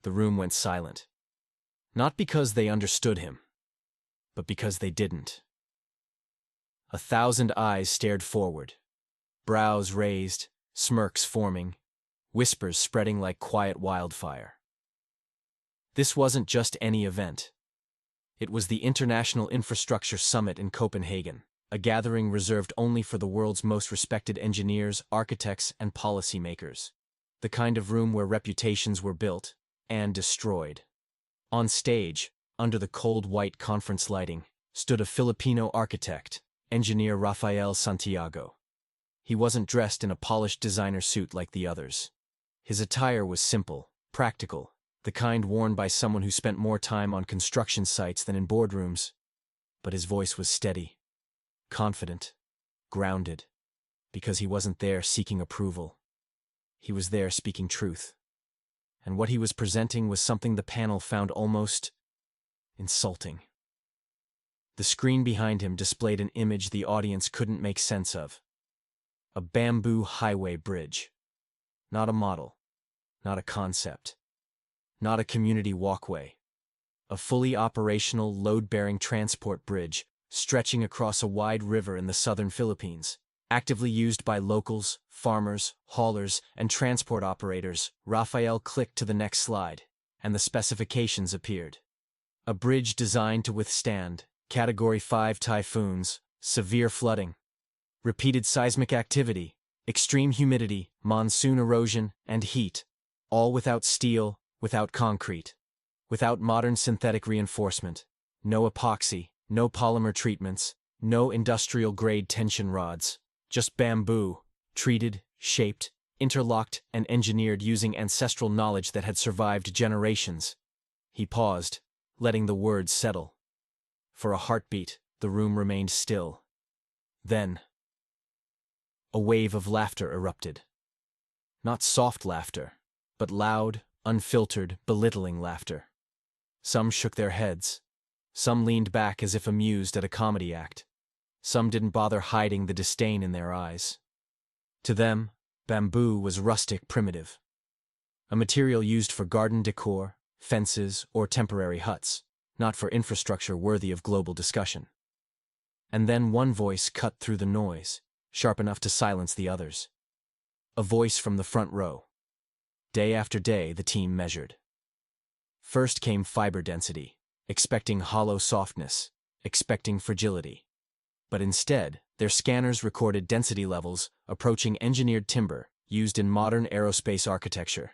The room went silent. Not because they understood him, but because they didn't. 1,000 eyes stared forward, brows raised, smirks forming, whispers spreading like quiet wildfire. This wasn't just any event. It was the International Infrastructure Summit in Copenhagen, a gathering reserved only for the world's most respected engineers, architects, and policymakers. The kind of room where reputations were built and destroyed. On stage, under the cold white conference lighting, stood a Filipino architect, engineer Rafael Santiago. He wasn't dressed in a polished designer suit like the others. His attire was simple, practical, the kind worn by someone who spent more time on construction sites than in boardrooms. But his voice was steady, confident, grounded, because he wasn't there seeking approval. He was there speaking truth. And what he was presenting was something the panel found almost insulting. The screen behind him displayed an image the audience couldn't make sense of. A bamboo highway bridge. Not a model, not a concept, not a community walkway. A fully operational, load-bearing transport bridge stretching across a wide river in the southern Philippines, actively used by locals, farmers, haulers, and transport operators. Rafael clicked to the next slide, and the specifications appeared. A bridge designed to withstand Category 5 typhoons, severe flooding, repeated seismic activity, extreme humidity, monsoon erosion, and heat, all without steel, without concrete, without modern synthetic reinforcement, no epoxy, no polymer treatments, no industrial-grade tension rods, just bamboo, treated, shaped, interlocked, and engineered using ancestral knowledge that had survived generations. He paused, letting the words settle. For a heartbeat, the room remained still. Then, a wave of laughter erupted. Not soft laughter, but loud, unfiltered, belittling laughter. Some shook their heads. Some leaned back as if amused at a comedy act. Some didn't bother hiding the disdain in their eyes. To them, bamboo was rustic primitive. A material used for garden decor, fences, or temporary huts, not for infrastructure worthy of global discussion. And then one voice cut through the noise, sharp enough to silence the others. A voice from the front row. Day after day, the team measured. First came fiber density, expecting hollow softness, expecting fragility. But instead, their scanners recorded density levels approaching engineered timber used in modern aerospace architecture.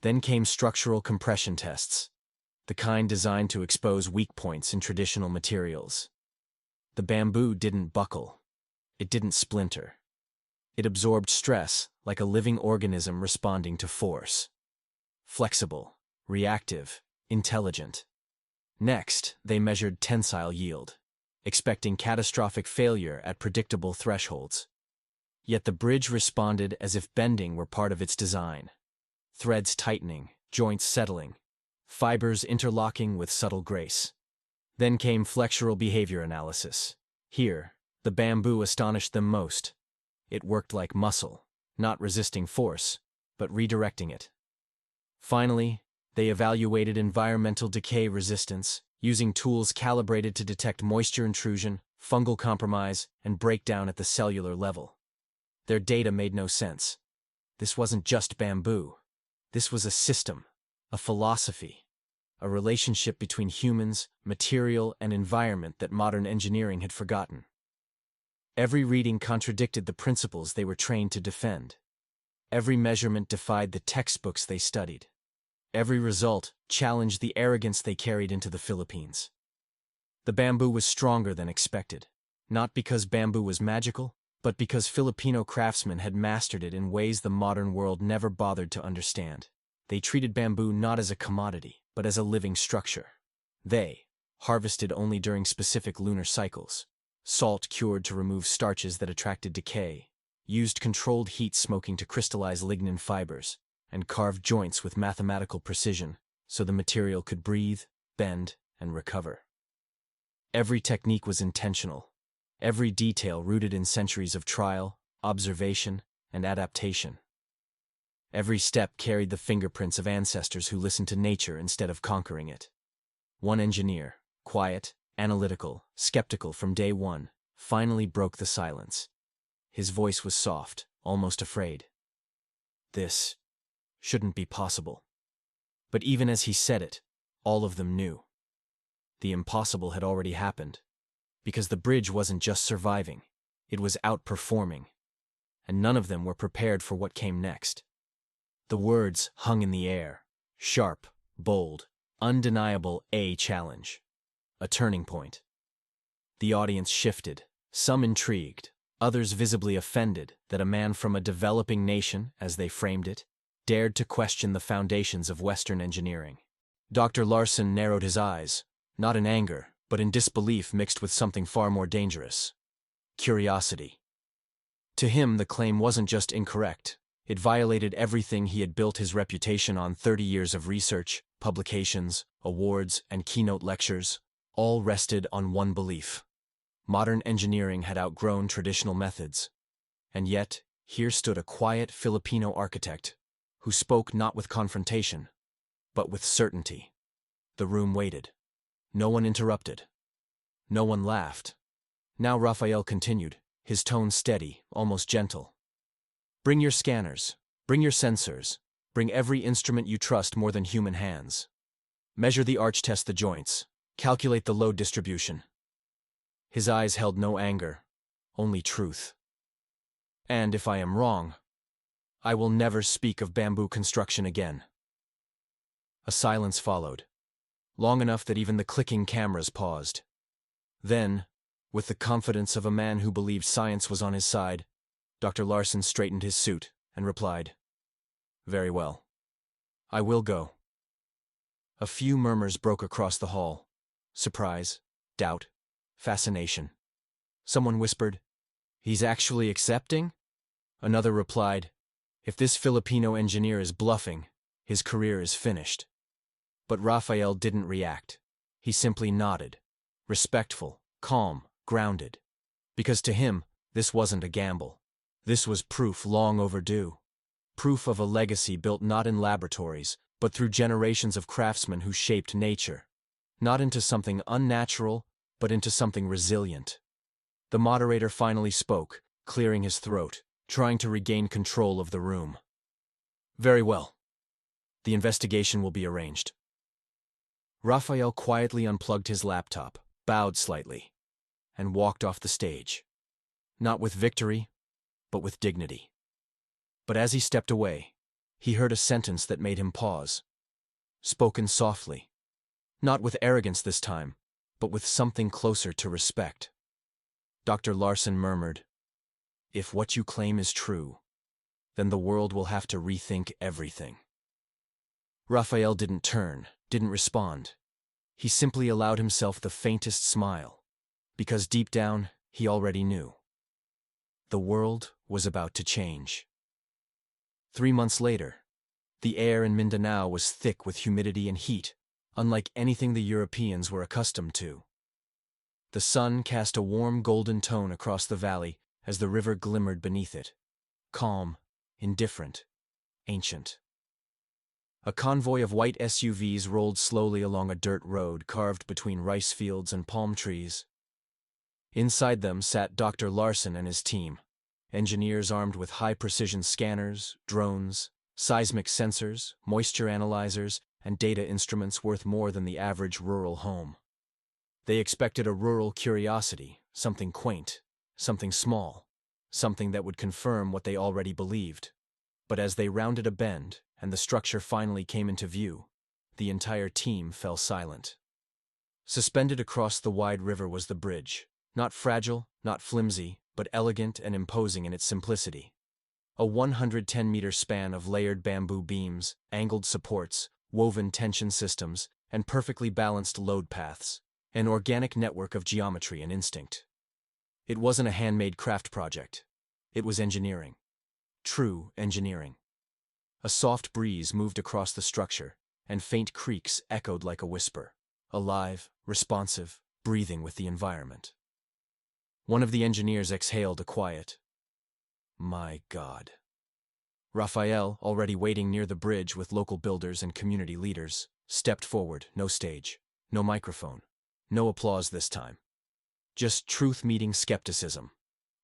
Then came structural compression tests, the kind designed to expose weak points in traditional materials. The bamboo didn't buckle. It didn't splinter. It absorbed stress like a living organism responding to force. Flexible, reactive, intelligent. Next, they measured tensile yield, expecting catastrophic failure at predictable thresholds. Yet the bridge responded as if bending were part of its design. Threads tightening, joints settling, fibers interlocking with subtle grace. Then came flexural behavior analysis. Here, the bamboo astonished them most. It worked like muscle, not resisting force, but redirecting it. Finally, they evaluated environmental decay resistance, using tools calibrated to detect moisture intrusion, fungal compromise, and breakdown at the cellular level. Their data made no sense. This wasn't just bamboo. This was a system, a philosophy, a relationship between humans, material, and environment that modern engineering had forgotten. Every reading contradicted the principles they were trained to defend. Every measurement defied the textbooks they studied. Every result challenged the arrogance they carried into the Philippines. The bamboo was stronger than expected, not because bamboo was magical, but because Filipino craftsmen had mastered it in ways the modern world never bothered to understand. They treated bamboo not as a commodity, but as a living structure. They, harvested only during specific lunar cycles, salt cured to remove starches that attracted decay, used controlled heat smoking to crystallize lignin fibers, and carved joints with mathematical precision so the material could breathe, bend, and recover. Every technique was intentional, every detail rooted in centuries of trial, observation, and adaptation. Every step carried the fingerprints of ancestors who listened to nature instead of conquering it. One engineer, quiet, analytical, skeptical from day one, finally broke the silence. His voice was soft, almost afraid. This shouldn't be possible. But even as he said it, all of them knew. The impossible had already happened, because the bridge wasn't just surviving, it was outperforming, and none of them were prepared for what came next. The words hung in the air, sharp, bold, undeniable, a challenge, a turning point. The audience shifted, some intrigued, others visibly offended that a man from a developing nation, as they framed it, dared to question the foundations of Western engineering. Dr. Larson narrowed his eyes, not in anger, but in disbelief mixed with something far more dangerous: curiosity. To him, the claim wasn't just incorrect, it violated everything he had built his reputation on: 30 years of research, publications, awards, and keynote lectures, all rested on one belief. Modern engineering had outgrown traditional methods. And yet, here stood a quiet Filipino architect who spoke not with confrontation, but with certainty. The room waited. No one interrupted. No one laughed. Now Raphael continued, his tone steady, almost gentle. Bring your scanners, bring your sensors, bring every instrument you trust more than human hands. Measure the arch, test the joints, calculate the load distribution. His eyes held no anger, only truth. And if I am wrong, I will never speak of bamboo construction again. A silence followed, long enough that even the clicking cameras paused. Then, with the confidence of a man who believed science was on his side, Dr. Larson straightened his suit and replied, "Very well. I will go." A few murmurs broke across the hall: surprise, doubt, fascination. Someone whispered, "He's actually accepting?" Another replied, "If this Filipino engineer is bluffing, his career is finished." But Raphael didn't react. He simply nodded, respectful, calm, grounded. Because to him, this wasn't a gamble. This was proof long overdue. Proof of a legacy built not in laboratories, but through generations of craftsmen who shaped nature. Not into something unnatural, but into something resilient. The moderator finally spoke, clearing his throat, trying to regain control of the room. "Very well. The investigation will be arranged." Raphael quietly unplugged his laptop, bowed slightly, and walked off the stage. Not with victory, but with dignity. But as he stepped away, he heard a sentence that made him pause. Spoken softly. Not with arrogance this time, but with something closer to respect. Dr. Larson murmured, "If what you claim is true, then the world will have to rethink everything." Raphael didn't turn, didn't respond. He simply allowed himself the faintest smile, because deep down, he already knew. The world was about to change. 3 months later, the air in Mindanao was thick with humidity and heat, unlike anything the Europeans were accustomed to. The sun cast a warm golden tone across the valley as the river glimmered beneath it, calm, indifferent, ancient. A convoy of white SUVs rolled slowly along a dirt road carved between rice fields and palm trees. Inside them sat Dr. Larson and his team, engineers armed with high-precision scanners, drones, seismic sensors, moisture analyzers, and data instruments worth more than the average rural home. They expected a rural curiosity, something quaint, something small, something that would confirm what they already believed. But as they rounded a bend, and the structure finally came into view, the entire team fell silent. Suspended across the wide river was the bridge, not fragile, not flimsy, but elegant and imposing in its simplicity. A 110-meter span of layered bamboo beams, angled supports, woven tension systems, and perfectly balanced load paths, an organic network of geometry and instinct. It wasn't a handmade craft project. It was engineering. True engineering. A soft breeze moved across the structure, and faint creaks echoed like a whisper, alive, responsive, breathing with the environment. One of the engineers exhaled a quiet, "My God." Raphael, already waiting near the bridge with local builders and community leaders, stepped forward. No stage, no microphone, no applause this time. Just truth meeting skepticism.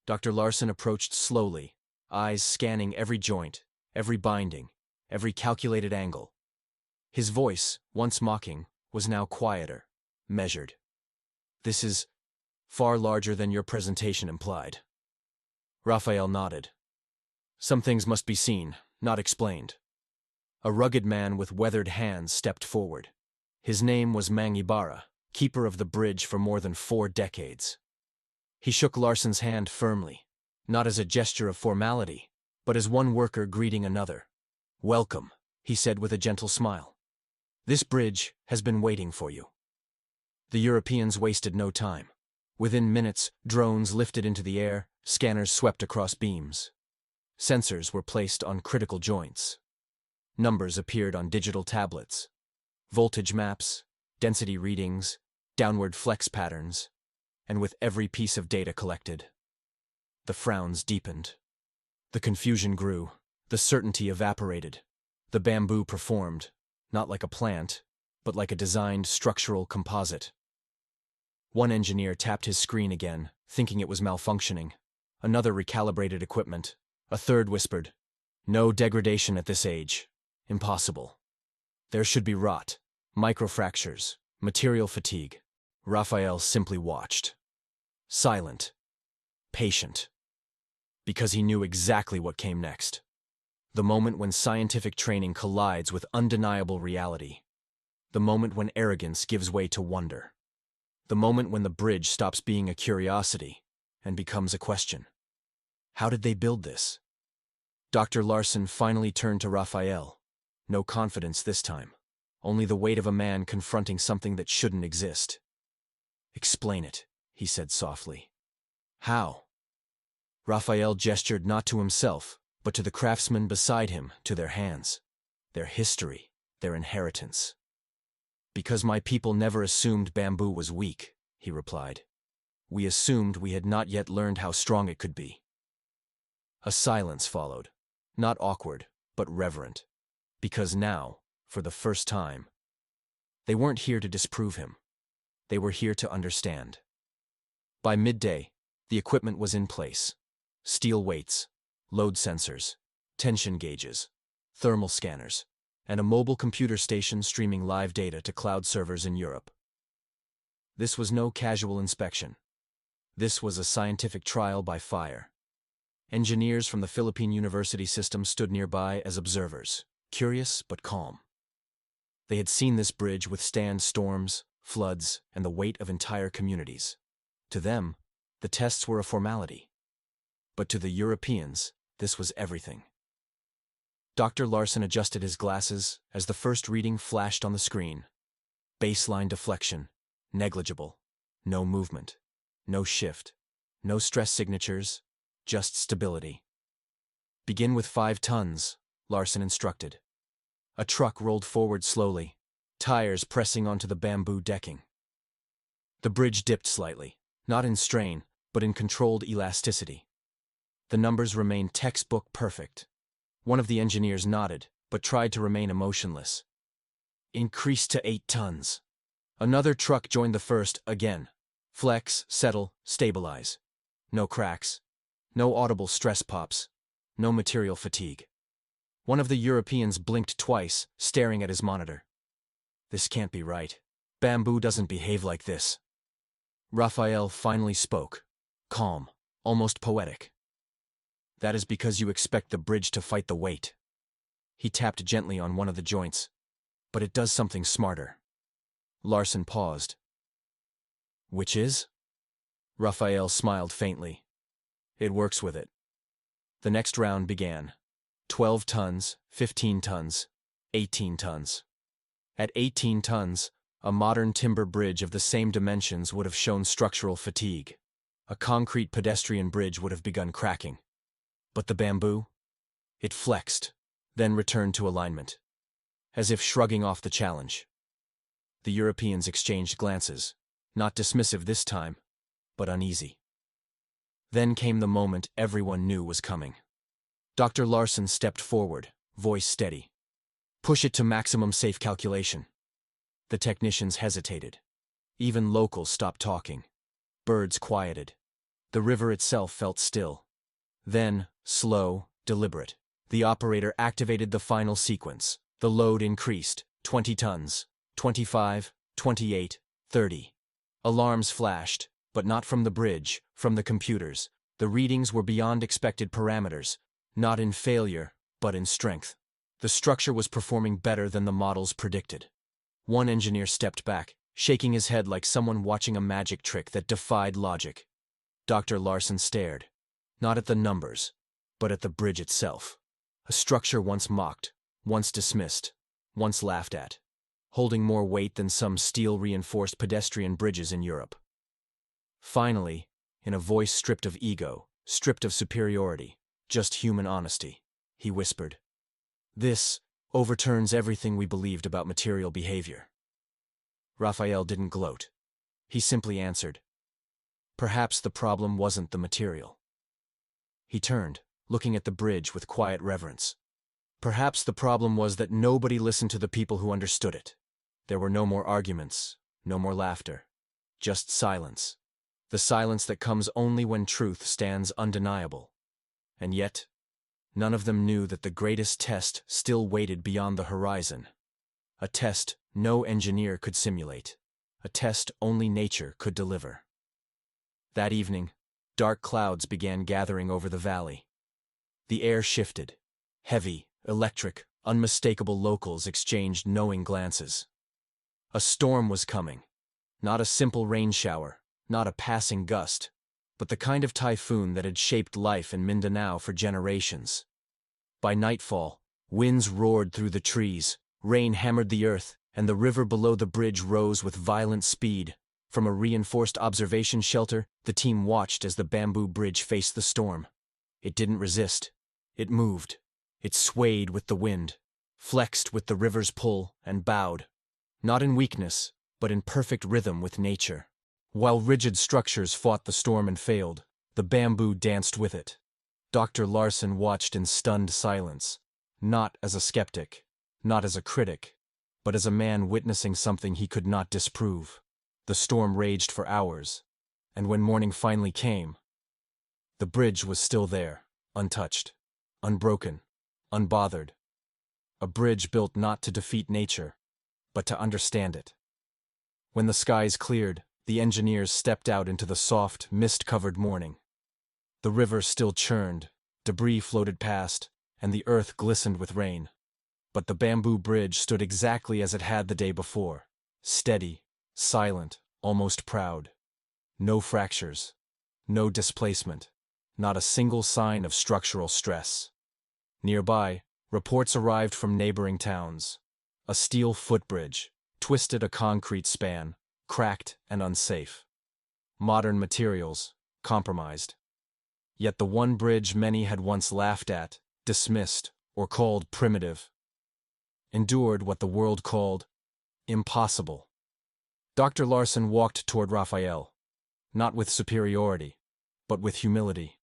Dr. Larson approached slowly, eyes scanning every joint, every binding, every calculated angle. His voice, once mocking, was now quieter, measured. "This is far larger than your presentation implied." Raphael nodded. "Some things must be seen, not explained." A rugged man with weathered hands stepped forward. His name was Mangibara, keeper of the bridge for more than 4 decades. He shook Larson's hand firmly, not as a gesture of formality, but as one worker greeting another. "Welcome," he said with a gentle smile. "This bridge has been waiting for you." The Europeans wasted no time. Within minutes, drones lifted into the air, scanners swept across beams. Sensors were placed on critical joints. Numbers appeared on digital tablets. Voltage maps, density readings, downward flex patterns, and with every piece of data collected, the frowns deepened. The confusion grew, the certainty evaporated. The bamboo performed, not like a plant, but like a designed structural composite. One engineer tapped his screen again, thinking it was malfunctioning. Another recalibrated equipment. A third whispered, "No degradation at this age. Impossible. There should be rot, microfractures, material fatigue." Raphael simply watched. Silent. Patient. Because he knew exactly what came next. The moment when scientific training collides with undeniable reality. The moment when arrogance gives way to wonder. The moment when the bridge stops being a curiosity and becomes a question. How did they build this? Dr. Larson finally turned to Raphael. No confidence this time. Only the weight of a man confronting something that shouldn't exist. "Explain it," he said softly. "How?" Raphael gestured not to himself, but to the craftsmen beside him, to their hands, their history, their inheritance. "Because my people never assumed bamboo was weak," he replied. "We assumed we had not yet learned how strong it could be." A silence followed, not awkward, but reverent. Because now, for the first time, they weren't here to disprove him. They were here to understand. By midday, the equipment was in place. Steel weights, load sensors, tension gauges, thermal scanners, and a mobile computer station streaming live data to cloud servers in Europe. This was no casual inspection. This was a scientific trial by fire. Engineers from the Philippine University system stood nearby as observers, curious but calm. They had seen this bridge withstand storms, floods, and the weight of entire communities. To them, the tests were a formality. But to the Europeans, this was everything. Dr. Larson adjusted his glasses as the first reading flashed on the screen. Baseline deflection, negligible. No movement, no shift, no stress signatures, just stability. "Begin with 5 tons, Larson instructed. A truck rolled forward slowly, tires pressing onto the bamboo decking. The bridge dipped slightly, not in strain, but in controlled elasticity. The numbers remained textbook perfect. One of the engineers nodded, but tried to remain emotionless. "Increase to 8 tons. Another truck joined the first again. Flex, settle, stabilize. No cracks. No audible stress pops. No material fatigue. One of the Europeans blinked twice, staring at his monitor. "This can't be right. Bamboo doesn't behave like this." Raphael finally spoke, calm, almost poetic. "That is because you expect the bridge to fight the weight." He tapped gently on one of the joints. "But it does something smarter." Larson paused. "Which is?" Raphael smiled faintly. "It works with it." The next round began. 12 tons, 15 tons, 18 tons. At 18 tons, a modern timber bridge of the same dimensions would have shown structural fatigue. A concrete pedestrian bridge would have begun cracking. But the bamboo? It flexed, then returned to alignment, as if shrugging off the challenge. The Europeans exchanged glances, not dismissive this time, but uneasy. Then came the moment everyone knew was coming. Dr. Larson stepped forward, voice steady. Push it to maximum safe calculation. The technicians hesitated. Even locals stopped talking. Birds quieted. The river itself felt still. Then, slow, deliberate, the operator activated the final sequence. The load increased. 20 tons. 25, 28, 30. Alarms flashed, but not from the bridge, from the computers. The readings were beyond expected parameters, not in failure, but in strength. The structure was performing better than the models predicted. One engineer stepped back, shaking his head like someone watching a magic trick that defied logic. Dr. Larson stared, not at the numbers, but at the bridge itself. A structure once mocked, once dismissed, once laughed at, holding more weight than some steel-reinforced pedestrian bridges in Europe. Finally, in a voice stripped of ego, stripped of superiority, just human honesty, he whispered, "This overturns everything we believed about material behavior." Raphael didn't gloat. He simply answered, "Perhaps the problem wasn't the material." He turned, looking at the bridge with quiet reverence. Perhaps the problem was that nobody listened to the people who understood it. There were no more arguments, no more laughter, just silence. The silence that comes only when truth stands undeniable. And yet, none of them knew that the greatest test still waited beyond the horizon. A test no engineer could simulate. A test only nature could deliver. That evening, dark clouds began gathering over the valley. The air shifted. Heavy, electric, unmistakable locals exchanged knowing glances. A storm was coming. Not a simple rain shower, not a passing gust, but the kind of typhoon that had shaped life in Mindanao for generations. By nightfall, winds roared through the trees, rain hammered the earth, and the river below the bridge rose with violent speed. From a reinforced observation shelter, the team watched as the bamboo bridge faced the storm. It didn't resist. It moved. It swayed with the wind, flexed with the river's pull, and bowed. Not in weakness, but in perfect rhythm with nature. While rigid structures fought the storm and failed, the bamboo danced with it. Dr. Larson watched in stunned silence, not as a skeptic, not as a critic, but as a man witnessing something he could not disprove. The storm raged for hours, and when morning finally came, the bridge was still there, untouched, unbroken, unbothered. A bridge built not to defeat nature, but to understand it. When the skies cleared, the engineers stepped out into the soft, mist-covered morning. The river still churned, debris floated past, and the earth glistened with rain. But the bamboo bridge stood exactly as it had the day before, steady, silent, almost proud. No fractures, no displacement, not a single sign of structural stress. Nearby, reports arrived from neighboring towns. A steel footbridge, twisted a concrete span, cracked and unsafe. Modern materials, compromised. Yet the one bridge many had once laughed at, dismissed, or called primitive, endured what the world called impossible. Dr. Larson walked toward Raphael, not with superiority, but with humility.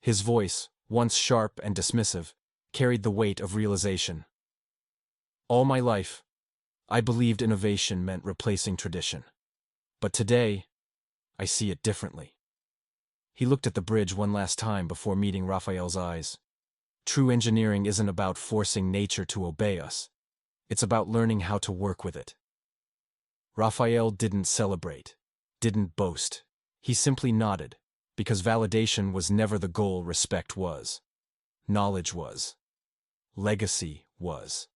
His voice, once sharp and dismissive, carried the weight of realization. All my life, I believed innovation meant replacing tradition. But today, I see it differently. He looked at the bridge one last time before meeting Raphael's eyes. True engineering isn't about forcing nature to obey us. It's about learning how to work with it. Raphael didn't celebrate, didn't boast. He simply nodded, because validation was never the goal. Respect was. Knowledge was. Legacy was.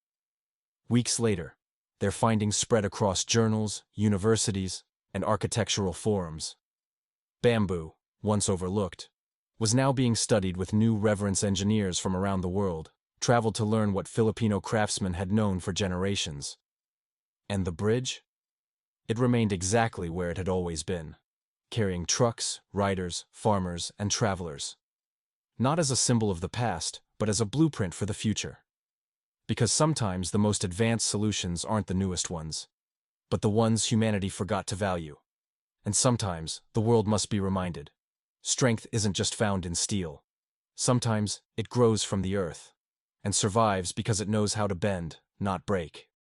Weeks later, their findings spread across journals, universities, and architectural forums. Bamboo, once overlooked, was now being studied with new reverence. Engineers from around the world traveled to learn what Filipino craftsmen had known for generations. And the bridge? It remained exactly where it had always been, carrying trucks, riders, farmers, and travelers. Not as a symbol of the past, but as a blueprint for the future. Because sometimes the most advanced solutions aren't the newest ones, but the ones humanity forgot to value. And sometimes the world must be reminded. Strength isn't just found in steel. Sometimes it grows from the earth and survives because it knows how to bend, not break.